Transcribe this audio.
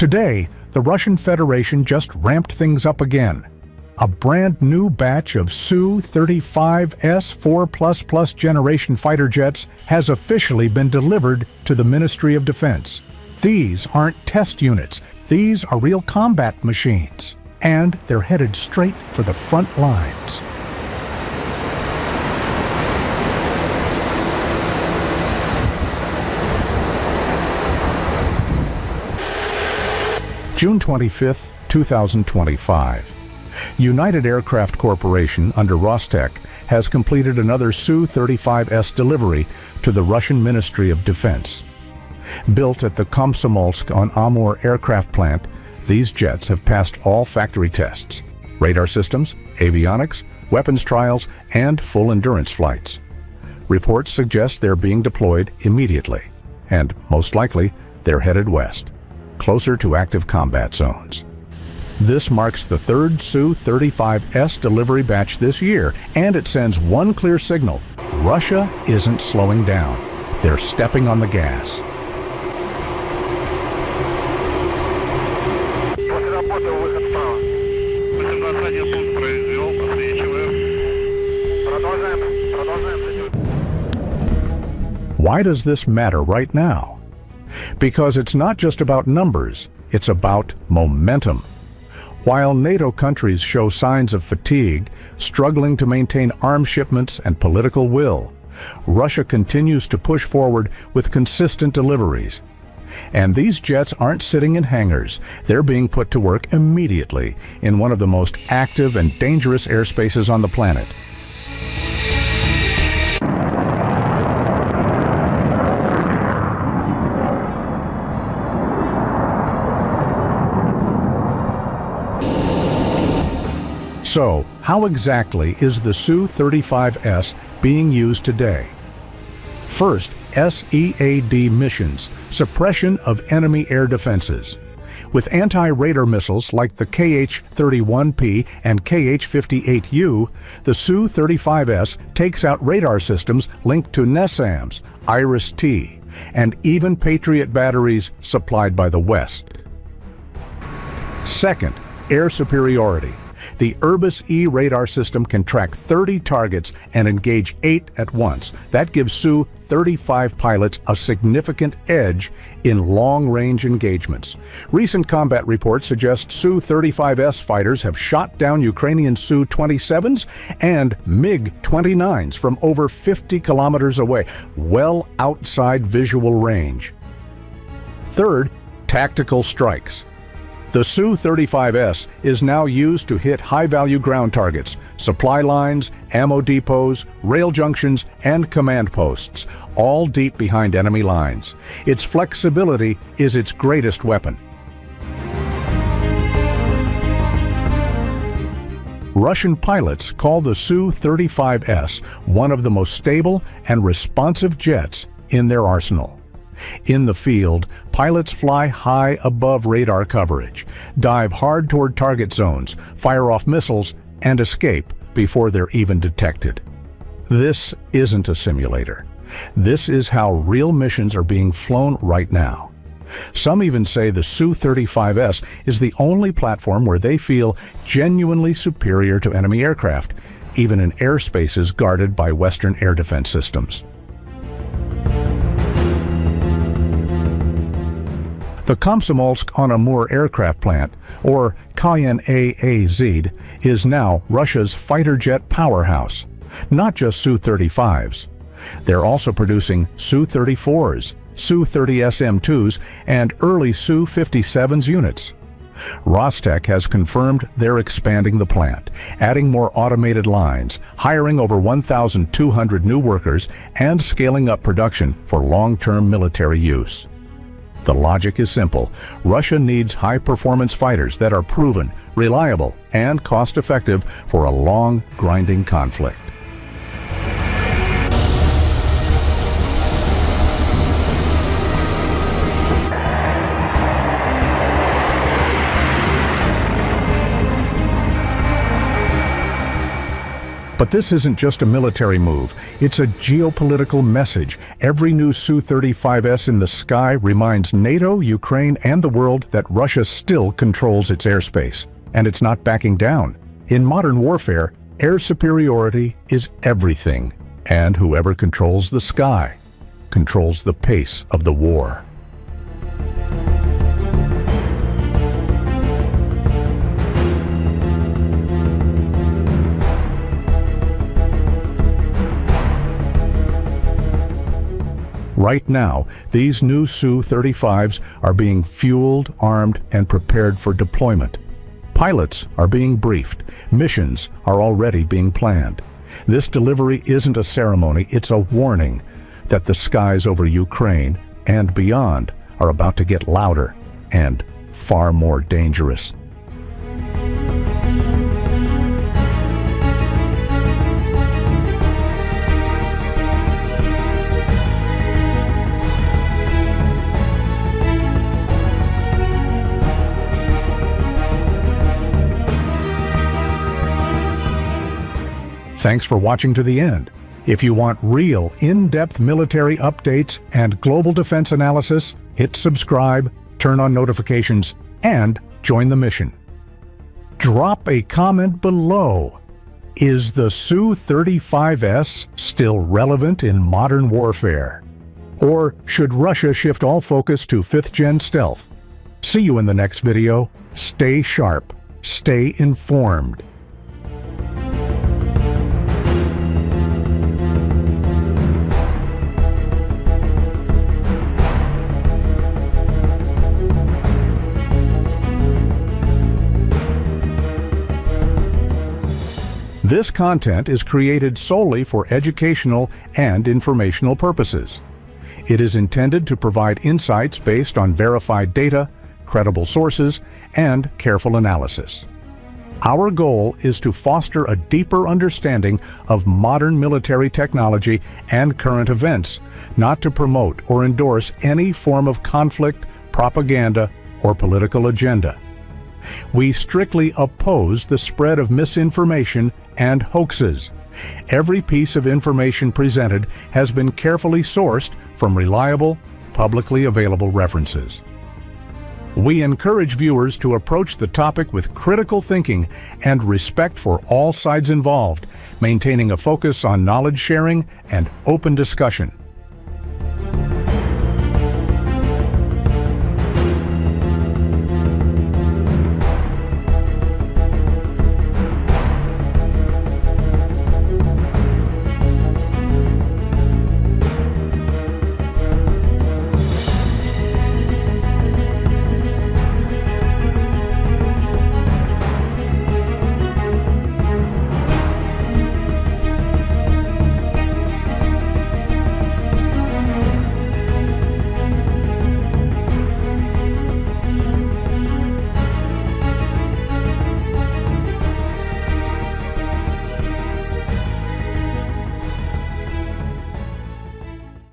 Today, the Russian Federation just ramped things up again. A brand new batch of Su-35S 4++ generation fighter jets has officially been delivered to the Ministry of Defense. These aren't test units, these are real combat machines. And they're headed straight for the front lines. June 25, 2025. United Aircraft Corporation under Rostec has completed another Su-35S delivery to the Russian Ministry of Defense. Built at the Komsomolsk-on-Amur aircraft plant, these jets have passed all factory tests, radar systems, avionics, weapons trials, and full endurance flights. Reports suggest they're being deployed immediately, and most likely they're headed west, closer to active combat zones. This marks the third Su-35S delivery batch this year, and it sends one clear signal: Russia isn't slowing down. They're stepping on the gas. Why does this matter right now? Because it's not just about numbers, it's about momentum. While NATO countries show signs of fatigue, struggling to maintain arms shipments and political will, Russia continues to push forward with consistent deliveries. And these jets aren't sitting in hangars. They're being put to work immediately in one of the most active and dangerous airspaces on the planet. So, how exactly is the Su-35S being used today? First, SEAD missions, suppression of enemy air defenses. With anti-radar missiles like the KH-31P and KH-58U, the Su-35S takes out radar systems linked to NASAMS, IRIS-T, and even Patriot batteries supplied by the West. Second, air superiority. The Irbis-E radar system can track 30 targets and engage 8 at once. That gives Su-35 pilots a significant edge in long-range engagements. Recent combat reports suggest Su-35S fighters have shot down Ukrainian Su-27s and MiG-29s from over 50 kilometers away, well outside visual range. Third, tactical strikes. The Su-35S is now used to hit high-value ground targets, supply lines, ammo depots, rail junctions, and command posts, all deep behind enemy lines. Its flexibility is its greatest weapon. Russian pilots call the Su-35S one of the most stable and responsive jets in their arsenal. In the field, pilots fly high above radar coverage, dive hard toward target zones, fire off missiles, and escape before they're even detected. This isn't a simulator. This is how real missions are being flown right now. Some even say the Su-35S is the only platform where they feel genuinely superior to enemy aircraft, even in airspaces guarded by Western air defense systems. The Komsomolsk-on-Amur aircraft plant, or KN-AAZ, is now Russia's fighter jet powerhouse, not just Su-35s. They're also producing Su-34s, Su-30SM-2s, and early Su-57s units. Rostec has confirmed they're expanding the plant, adding more automated lines, hiring over 1,200 new workers, and scaling up production for long-term military use. The logic is simple. Russia needs high-performance fighters that are proven, reliable, and cost-effective for a long, grinding conflict. But this isn't just a military move. It's a geopolitical message. Every new Su-35S in the sky reminds NATO, Ukraine, and the world that Russia still controls its airspace. And it's not backing down. In modern warfare, air superiority is everything. And whoever controls the sky controls the pace of the war. Right now, these new Su-35s are being fueled, armed, and prepared for deployment. Pilots are being briefed. Missions are already being planned. This delivery isn't a ceremony, it's a warning that the skies over Ukraine and beyond are about to get louder and far more dangerous. Thanks for watching to the end. If you want real, in-depth military updates and global defense analysis, hit subscribe, turn on notifications, and join the mission. Drop a comment below. Is the Su-35S still relevant in modern warfare? Or should Russia shift all focus to 5th-gen stealth? See you in the next video. Stay sharp. Stay informed. This content is created solely for educational and informational purposes. It is intended to provide insights based on verified data, credible sources, and careful analysis. Our goal is to foster a deeper understanding of modern military technology and current events, not to promote or endorse any form of conflict, propaganda, or political agenda. We strictly oppose the spread of misinformation and hoaxes. Every piece of information presented has been carefully sourced from reliable, publicly available references. We encourage viewers to approach the topic with critical thinking and respect for all sides involved, maintaining a focus on knowledge sharing and open discussion.